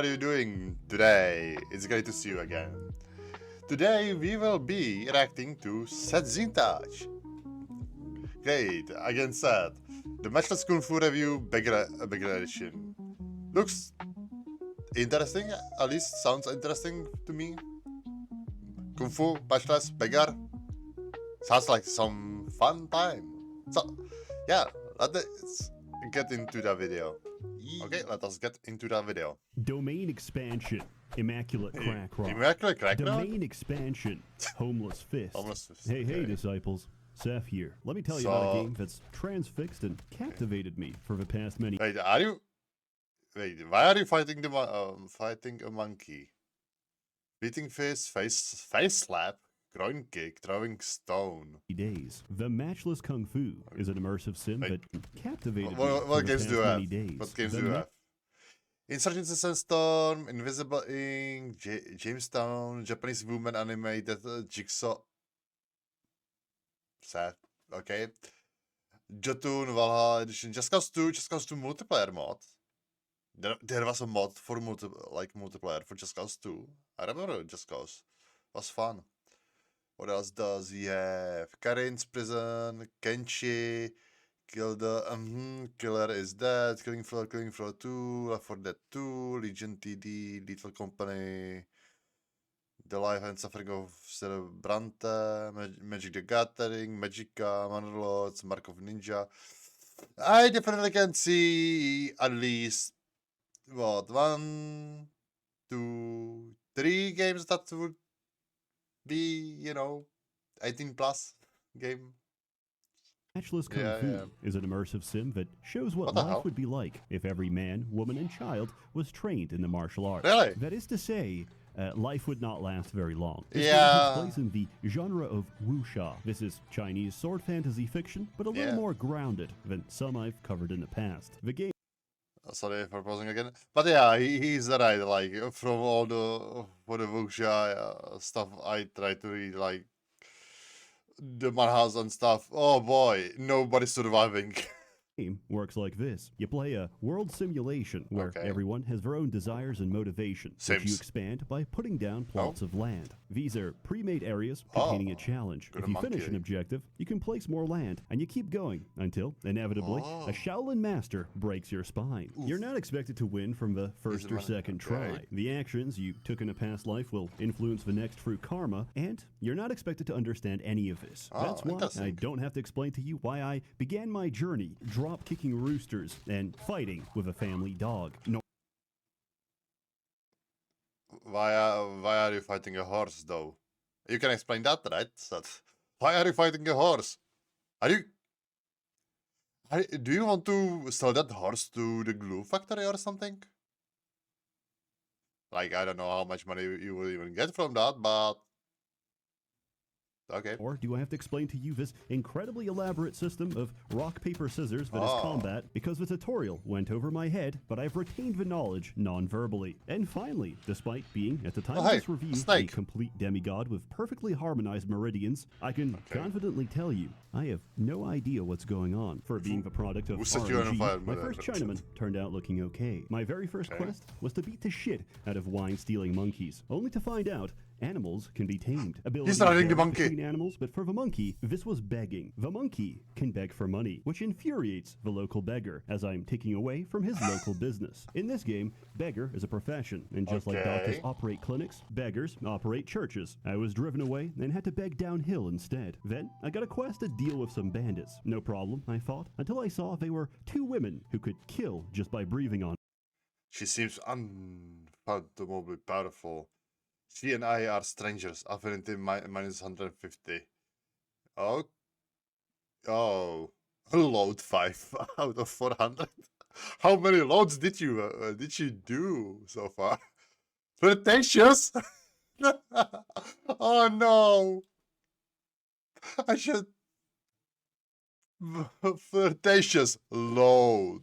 you doing today? It's great to see you again. Today we will be reacting to SsethTzeentach. Great, again Seth. The Matchless Kungfu review Beggar edition. Looks interesting, at least sounds interesting to me. Kungfu, Matchless, Beggar. Sounds like some fun time. So, yeah, let's get into the video. Okay, let us get into the video. Domain expansion. Immaculate crack rock. Immaculate crack rock? Domain expansion. Homeless fist. Homeless fist. Hey, okay. hey, disciples. Seth here. Let me tell you about a game that's transfixed and captivated me for the past many. Wait, why are you fighting fighting a monkey? Beating fist, face slap, groin kick, throwing stone. Days. The Matchless Kungfu is an immersive sim that captivated me What games do you have? days. What games do you have? Insurgency Sandstorm, Invisible Ink, Jamestown, Japanese Woman Animated, Jigsaw. Sad. Okay. Jotun, Valhalla Edition, Just Cause 2 multiplayer mod. There was a mod for multiplayer for Just Cause 2. I remember Just Cause. Was fun. What else does he have? Karin's Prison, Kenshi, Killer is Dead, Killing Floor 2, Left 4 Dead 2, Legion TD, Lethal Company, The Life and Suffering of Cerebrante, Magic the Gathering, Magica, Mannerlords, Mark of Ninja. I definitely can see at least, what, 1, 2, 3 games that would be, 18 plus game. Matchless Kungfu is an immersive sim that shows what life would be like if every man, woman, and child was trained in the martial arts. Really? That is to say, life would not last very long. This Yeah. game takes place in the genre of wuxia. This is Chinese sword fantasy fiction, but a little more grounded than some I've covered in the past. The game. Sorry for pausing again, but yeah, he's right. Like from all the wuxia stuff, I try to read like the manhwas and stuff. Oh boy, nobody's surviving. Game works like this. You play a world simulation where everyone has their own desires and motivations, which you expand by putting down plots of land. These are pre-made areas containing a challenge. If you finish an objective, you can place more land, and you keep going until, inevitably, a Shaolin master breaks your spine. You're not expected to win from the first or second try. The actions you took in a past life will influence the next through karma, and you're not expected to understand any of this. That's why I don't have to explain to you why I began my journey drop-kicking roosters and fighting with a family dog. No. Why are you fighting a horse, though? You can explain that, right? Why are you fighting a horse? Do you want to sell that horse to the glue factory or something? Like, I don't know how much money you will even get from that, but okay. Or do I have to explain to you this incredibly elaborate system of rock, paper, scissors that is combat because the tutorial went over my head, but I've retained the knowledge non-verbally. And finally, despite being, at the time of this review, a complete demigod with perfectly harmonized meridians, I can confidently tell you, I have no idea what's going on. For being the product of RNG, my first Chinaman turned out looking okay. My very first quest was to beat the shit out of wine-stealing monkeys, only to find out animals can be tamed. He's riding the monkey. Between animals, but for the monkey, this was begging. The monkey can beg for money, which infuriates the local beggar, as I'm taking away from his local business. In this game, beggar is a profession, and just like doctors operate clinics, beggars operate churches. I was driven away and had to beg downhill instead. Then, I got a quest to deal with some bandits. No problem, I thought, until I saw they were 2 women who could kill just by breathing on. She seems unfathomably powerful. She and I are strangers. Affinity minus 150. Oh. Load 5 out of 400. How many loads did you do so far? Flirtatious? Oh no. I should. Flirtatious load.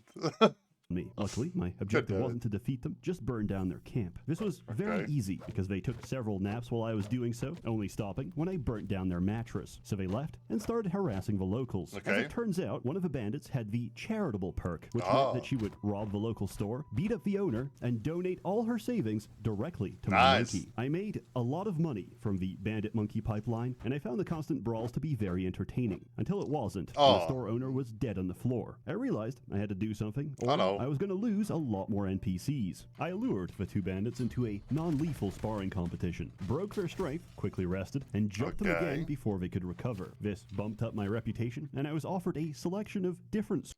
me. Luckily, my objective wasn't to defeat them, just burn down their camp. This was very easy because they took several naps while I was doing so, only stopping when I burnt down their mattress. So they left and started harassing the locals. As it turns out, one of the bandits had the charitable perk, which meant that she would rob the local store, beat up the owner, and donate all her savings directly to my monkey. I made a lot of money from the bandit monkey pipeline, and I found the constant brawls to be very entertaining, until it wasn't. The store owner was dead on the floor. I realized I had to do something, or I was going to lose a lot more NPCs. I lured the two bandits into a non-lethal sparring competition, broke their strength, quickly rested, and jumped them again before they could recover. This bumped up my reputation, and I was offered a selection of different...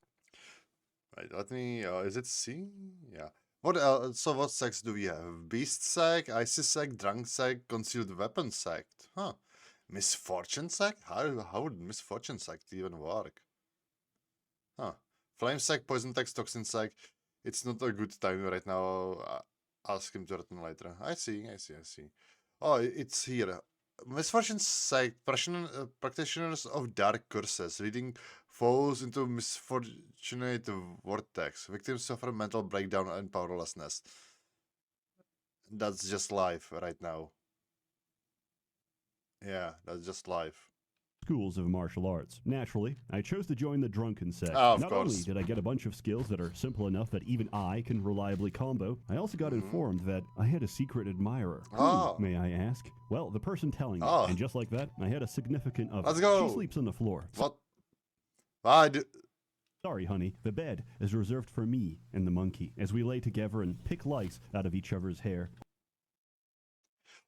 Right, let me, is it C? Yeah. What else? So what sects do we have? Beast sect, Icy sect, Drunk sect, Concealed Weapon sect. Huh. Misfortune sect? How would Misfortune sect even work? Huh. Flame sect, Poison sect, Toxin sect. It's not a good time right now. Ask him to return later. I see. Oh, it's here. Misfortune sect, practitioners of dark curses, leading foes into misfortunate vortex. Victims suffer mental breakdown and powerlessness. That's just life right now. Yeah, that's just life. Schools of martial arts. Naturally, I chose to join the drunken sect. Not only did I get a bunch of skills that are simple enough that even I can reliably combo, I also got informed that I had a secret admirer. Who, may I ask? Well, the person telling me. And just like that, I had a significant other. Let's go. She sleeps on the floor. What? Sorry, honey. The bed is reserved for me and the monkey, as we lay together and pick lice out of each other's hair.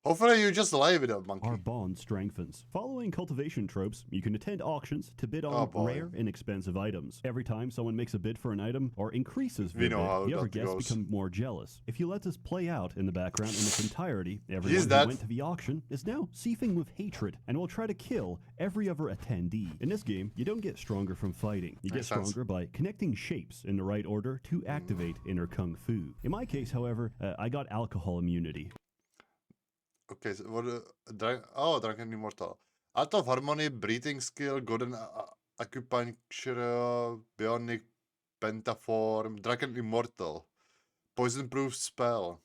Hopefully you just lay with a monkey. Our bond strengthens. Following cultivation tropes, you can attend auctions to bid on rare and expensive items. Every time someone makes a bid for an item or increases their bid, the other guests become more jealous. If you let this play out in the background in its entirety, everyone who went to the auction is now seething with hatred and will try to kill every other attendee. In this game, you don't get stronger from fighting. You get stronger by connecting shapes in the right order to activate inner Kungfu. In my case, however, I got alcohol immunity. Okay, so what? Drunken Immortal. Art of Harmony, Breathing Skill, Golden Acupuncture, Bionic Pentaform, Drunken Immortal, Poison Proof Spell.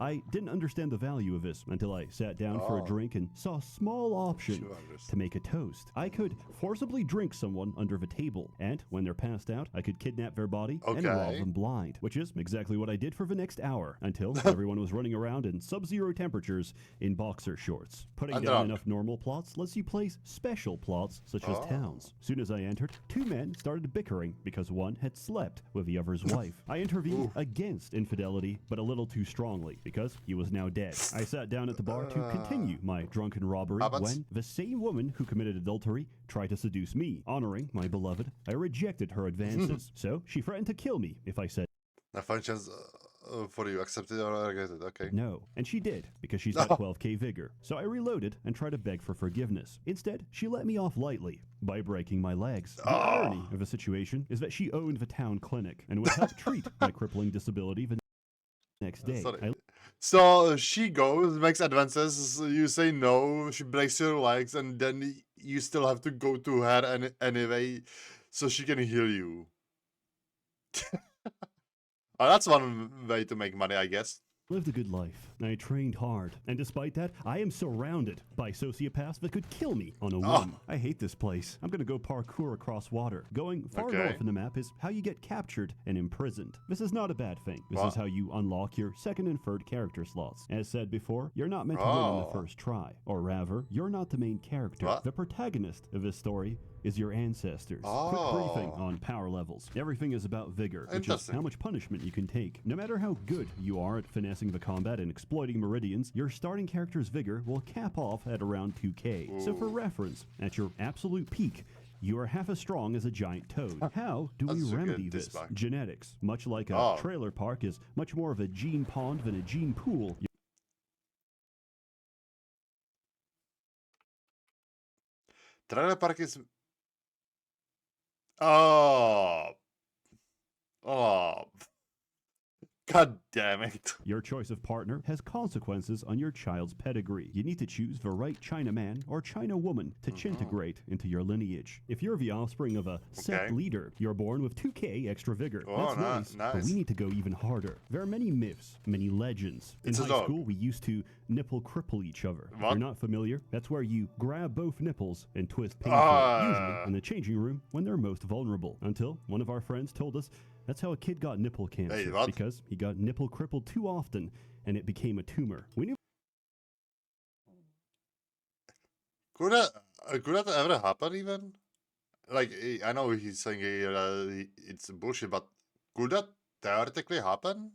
I didn't understand the value of this until I sat down for a drink and saw a small option to make a toast. I could forcibly drink someone under the table, and when they're passed out, I could kidnap their body and rob them blind, which is exactly what I did for the next hour, until everyone was running around in sub-zero temperatures in boxer shorts. Putting down enough normal plots lets you place special plots, such as towns. Soon as I entered, two men started bickering because one had slept with the other's wife. I intervened against infidelity, but a little too strongly, because he was now dead. I sat down at the bar to continue my drunken robbery when the same woman who committed adultery tried to seduce me. Honoring my beloved, I rejected her advances, so she threatened to kill me if I said a fine chance for you, accepted or rejected, okay. No, and she did, because she's got 12k vigor. So I reloaded and tried to beg for forgiveness. Instead, she let me off lightly by breaking my legs. The irony of the situation is that she owned the town clinic and would help treat my crippling disability the next day. So she goes, makes advances, you say no, she breaks your legs, and then you still have to go to her anyway, so she can heal you. That's one way to make money, I guess. Lived a good life. I trained hard, and despite that, I am surrounded by sociopaths that could kill me on a whim. I hate this place. I'm gonna go parkour across water. Going far north in the map is how you get captured and imprisoned. This is not a bad thing. This is how you unlock your second and third character slots. As said before, you're not meant to win on the first try. Or rather, you're not the main character. The protagonist of this story is your ancestors. Quick briefing on power levels. Everything is about vigor, which is how much punishment you can take. No matter how good you are at finessing the combat and exploiting meridians, your starting character's vigor will cap off at around 2k. So for reference, at your absolute peak, you are half as strong as a giant toad. How do we remedy this? Genetics. Much like a trailer park is much more of a gene pond than a gene pool. Trailer park is... God damn it. Your choice of partner has consequences on your child's pedigree. You need to choose the right Chinaman or China woman to chintegrate into your lineage. If you're the offspring of a sect leader, you're born with 2k extra vigor. Oh, That's nice, but we need to go even harder. There are many myths, many legends. In high school, we used to nipple cripple each other. If you're not familiar, that's where you grab both nipples and twist painfully, usually in the changing room when they're most vulnerable. Until one of our friends told us that's how a kid got nipple cancer, because he got nipple crippled too often and it became a tumor. We knew. Could that ever happen even? Like, I know he's saying it's bullshit, but could that theoretically happen?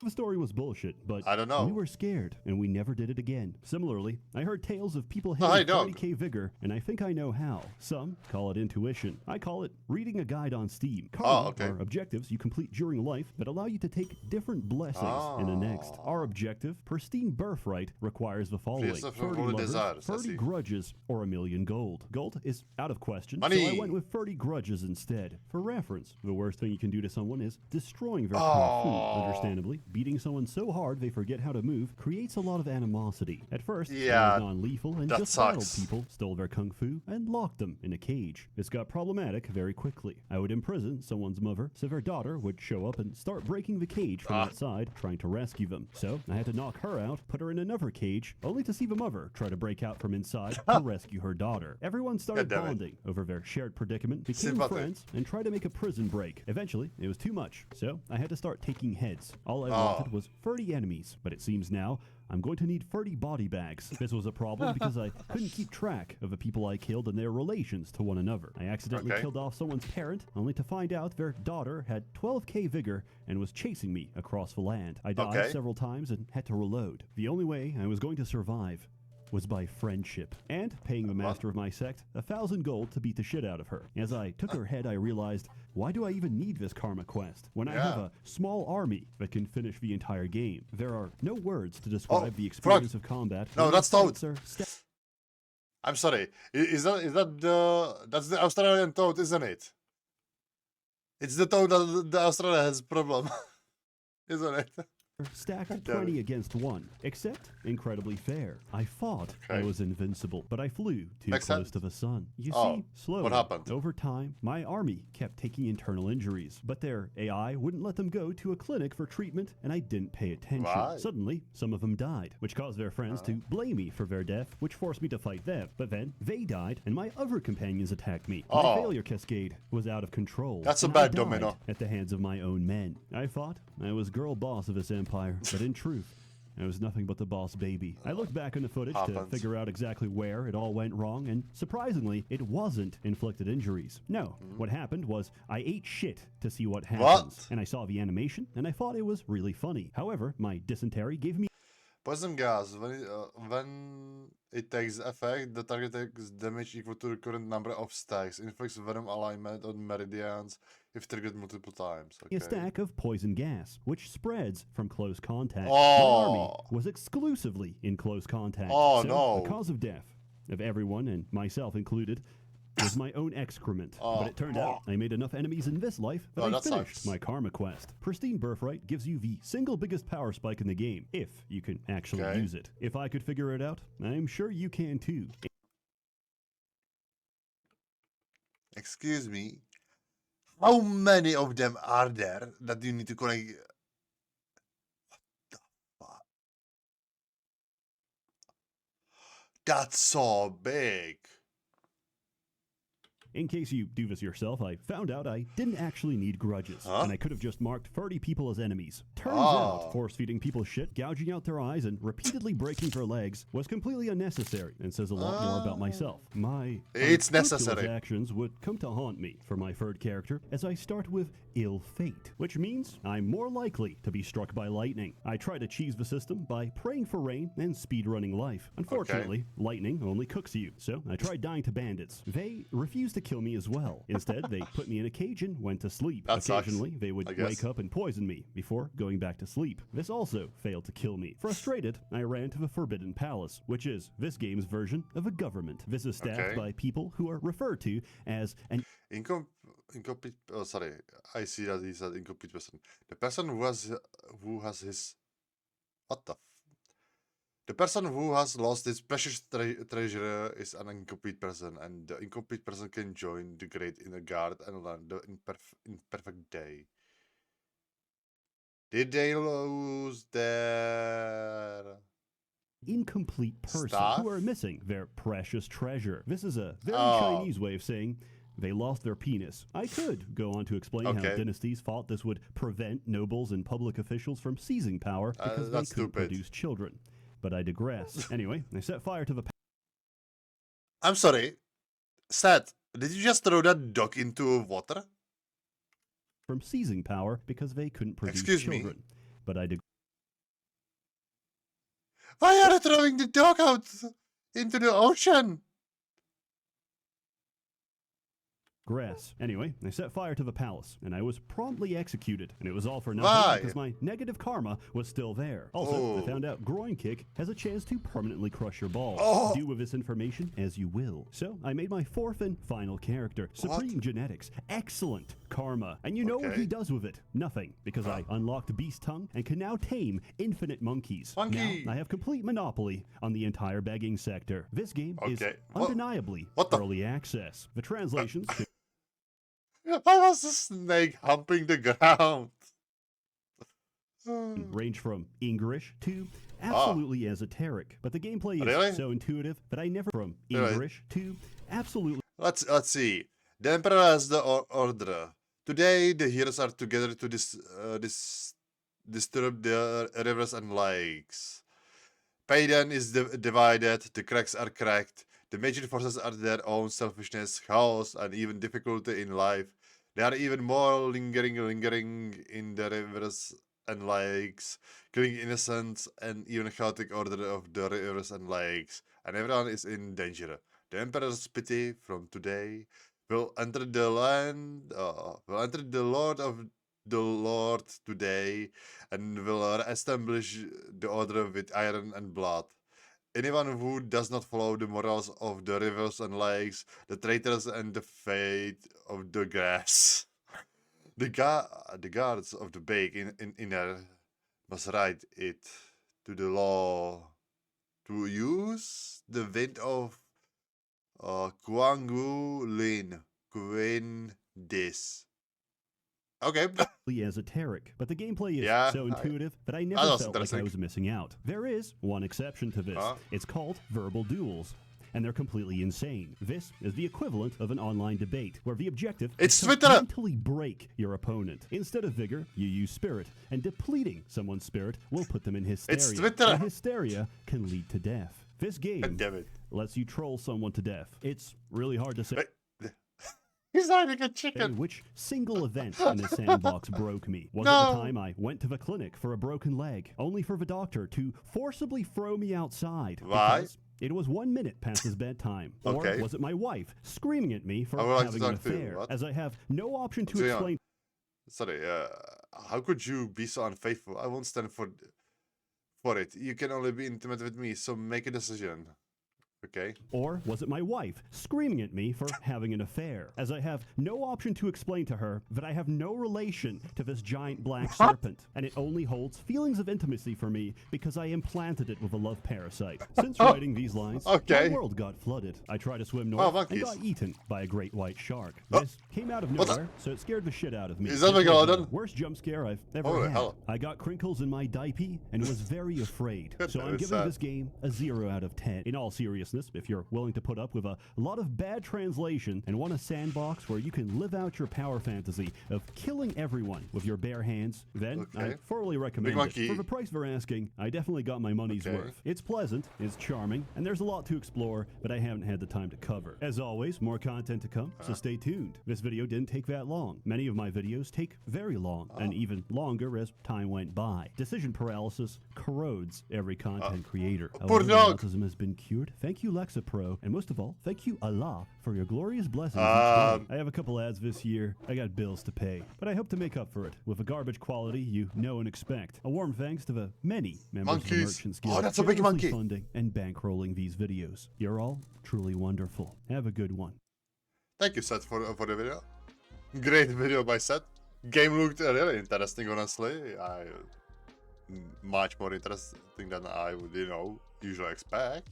The story was bullshit, but I don't know. We were scared, and we never did it again. Similarly, I heard tales of people hitting 30k vigor, and I think I know how. Some call it intuition. I call it reading a guide on Steam. Karma are objectives you complete during life that allow you to take different blessings in the next. Our objective, pristine birthright, requires the following: 30 lovers, 30 grudges, or 1,000,000 gold. Gold is out of question, so I went with 30 grudges instead. For reference, the worst thing you can do to someone is destroying their Kungfu, understandably. Beating someone so hard they forget how to move creates a lot of animosity. At first, I was non-lethal and just battled people, stole their kung fu, and locked them in a cage. This got problematic very quickly. I would imprison someone's mother, so their daughter would show up and start breaking the cage from outside, trying to rescue them. So I had to knock her out, put her in another cage, only to see the mother try to break out from inside to rescue her daughter. Everyone started bonding over their shared predicament, became friends, and tried to make a prison break. Eventually, it was too much, so I had to start taking heads. All I wanted was 30 enemies, but it seems now I'm going to need 30 body bags. This was a problem because I couldn't keep track of the people I killed and their relations to one another. I accidentally killed off someone's parent, only to find out their daughter had 12k vigor and was chasing me across the land. I died several times and had to reload. The only way I was going to survive was by friendship, and paying the master of my sect 1,000 gold to beat the shit out of her. As I took her head, I realized, why do I even need this karma quest when I have a small army that can finish the entire game? There are no words to describe the experience of combat. No, that's Toad. I'm sorry. Is that that's the Australian Toad, isn't it? It's the Toad that the Australia has problem, isn't it? Stacked 20 against 1, except incredibly fair. I fought, I was invincible, but I flew too close to the sun. You see, slowly, what happened? Over time, my army kept taking internal injuries, but their AI wouldn't let them go to a clinic for treatment, and I didn't pay attention. Suddenly, some of them died, which caused their friends to blame me for their death, which forced me to fight them. But then, they died, and my other companions attacked me. My failure cascade was out of control. That's a bad domino. At the hands of my own men. I fought. I was girl boss of this empire, but in truth, I was nothing but the boss baby. I looked back on the footage to figure out exactly where it all went wrong, and surprisingly, it wasn't inflicted injuries. No, what happened was I ate shit to see what happens, and I saw the animation, and I thought it was really funny. However, my dysentery gave me poison gas. When it takes effect, the target takes damage equal to the current number of stacks. Inflicts venom alignment on meridians if triggered multiple times. A stack of poison gas, which spreads from close contact. My army was exclusively in close contact. The cause of death of everyone, and myself included, was my own excrement. But it turned out I made enough enemies in this life that I finished my karma quest. Pristine Birthright gives you the single biggest power spike in the game, if you can actually use it. If I could figure it out, I'm sure you can too. Excuse me, how many of them are there that you need to connect? What the fuck? That's so big. In case you do this yourself, I found out I didn't actually need grudges, and I could have just marked 30 people as enemies. Turns out, force-feeding people shit, gouging out their eyes, and repeatedly breaking their legs was completely unnecessary, and says a lot more about myself. My actions would come to haunt me for my third character, as I start with ill fate, which means I'm more likely to be struck by lightning. I try to cheese the system by praying for rain and speedrunning life. Unfortunately, lightning only cooks you, so I tried dying to bandits. They refused to kill me as well. Instead, they put me in a cage and went to sleep. Occasionally, they would wake up and poison me before going back to sleep. This also failed to kill me. Frustrated, I ran to the Forbidden Palace, which is this game's version of a government. This is staffed by people who are referred to as an incomplete. Oh, sorry. I see that he's an incomplete person. The person who has his. What the? The person who has lost his precious treasure is an incomplete person, and the incomplete person can join the Great Inner Guard and learn the imperfect day. Did they lose their incomplete person stuff? Who are missing their precious treasure? This is a very Chinese way of saying they lost their penis. I could go on to explain how dynasties thought this would prevent nobles and public officials from seizing power because they couldn't produce children. But I digress. Anyway, they set fire to the... I'm sorry. Seth, did you just throw that dog into water? From seizing power because they couldn't produce children. But I digress. Why are you throwing the dog out into the ocean? Anyway, they set fire to the palace, and I was promptly executed, and it was all for nothing because my negative karma was still there. Also, I found out groin kick has a chance to permanently crush your balls. Do with this information as you will. So, I made my fourth and final character, Supreme Genetics. Excellent karma. And you know what he does with it? Nothing, because I unlocked Beast Tongue and can now tame infinite monkeys. Now, I have complete monopoly on the entire begging sector. This game is undeniably early access. The translations... Why was the snake humping the ground? range from English to absolutely esoteric. But the gameplay is so intuitive that I never from English to absolutely... Let's see. The Emperor has the order. Today, the heroes are together to disturb the rivers and lakes. Payden is divided, the cracks are cracked. The major forces are their own selfishness, chaos, and even difficulty in life. They are even more lingering in the rivers and lakes, killing innocents and even chaotic order of the rivers and lakes. And everyone is in danger. The Emperor's pity from today will enter the land, will enter the Lord of the Lord today, and will establish the order with iron and blood. Anyone who does not follow the morals of the rivers and lakes, the traitors and the fate of the grass. The guards of the Bake in inner must write it to the law to use the wind of Kungfu Lin Queen this. Okay. Esoteric, but the gameplay is so intuitive that I never felt like I was missing out. There is one exception to this. It's called verbal duels, and they're completely insane. This is the equivalent of an online debate, where the objective is to mentally break your opponent. Instead of vigor, you use spirit, and depleting someone's spirit will put them in hysteria. And hysteria can lead to death. This game lets you troll someone to death. It's really hard to say. He's hiding a chicken. Which single event in this sandbox broke me? Was it the time I went to the clinic for a broken leg, only for the doctor to forcibly throw me outside? Why? Because it was 1 minute past his bedtime. Or was it my wife screaming at me for having an affair, as I have no option to explain? Sorry, how could you be so unfaithful? I won't stand for it. You can only be intimate with me, so make a decision. Okay. Or was it my wife screaming at me for having an affair, as I have no option to explain to her that I have no relation to this giant black serpent, and it only holds feelings of intimacy for me because I implanted it with a love parasite. Since writing these lines, my world got flooded. I tried to swim north and got eaten by a great white shark. This came out of nowhere, so it scared the shit out of me. Is that the worst jump scare I've ever had. I got crinkles in my diaper and was very afraid. So I'm giving this game a 0 out of 10. In all seriousness, if you're willing to put up with a lot of bad translation and want a sandbox where you can live out your power fantasy of killing everyone with your bare hands, then I thoroughly recommend it. For the price they're asking, I definitely got my money's worth. It's pleasant, it's charming, and there's a lot to explore, but I haven't had the time to cover. As always, more content to come, so stay tuned. This video didn't take that long. Many of my videos take very long, and even longer as time went by. Decision paralysis corrodes every content creator. However, autism has been cured. Thank you, Lexapro, and most of all, thank you, Allah, for your glorious blessings. I have a couple ads this year. I got bills to pay, but I hope to make up for it with a garbage quality you know and expect. A warm thanks to the many members of the Merchants Guild that's a big monkey. Funding and bankrolling these videos. You're all truly wonderful. Have a good one. Thank you, Seth, for the video. Great video by Seth. Game looked really interesting, honestly. Much more interesting than I would, usually expect.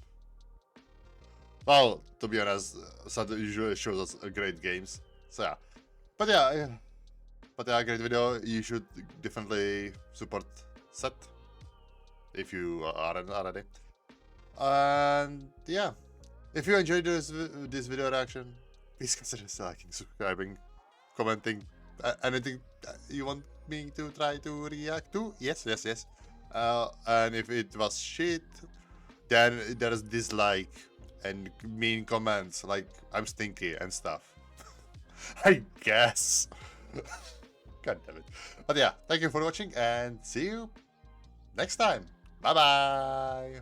Well, to be honest, Seth usually shows us great games. So yeah. But yeah, great video. You should definitely support Seth if you aren't already. And yeah, if you enjoyed this video reaction, please consider liking, subscribing, commenting, anything you want me to try to react to. Yes. And if it was shit, then there's dislike and mean comments like I'm stinky and stuff. I guess. God damn it. But yeah, thank you for watching and see you next time. Bye.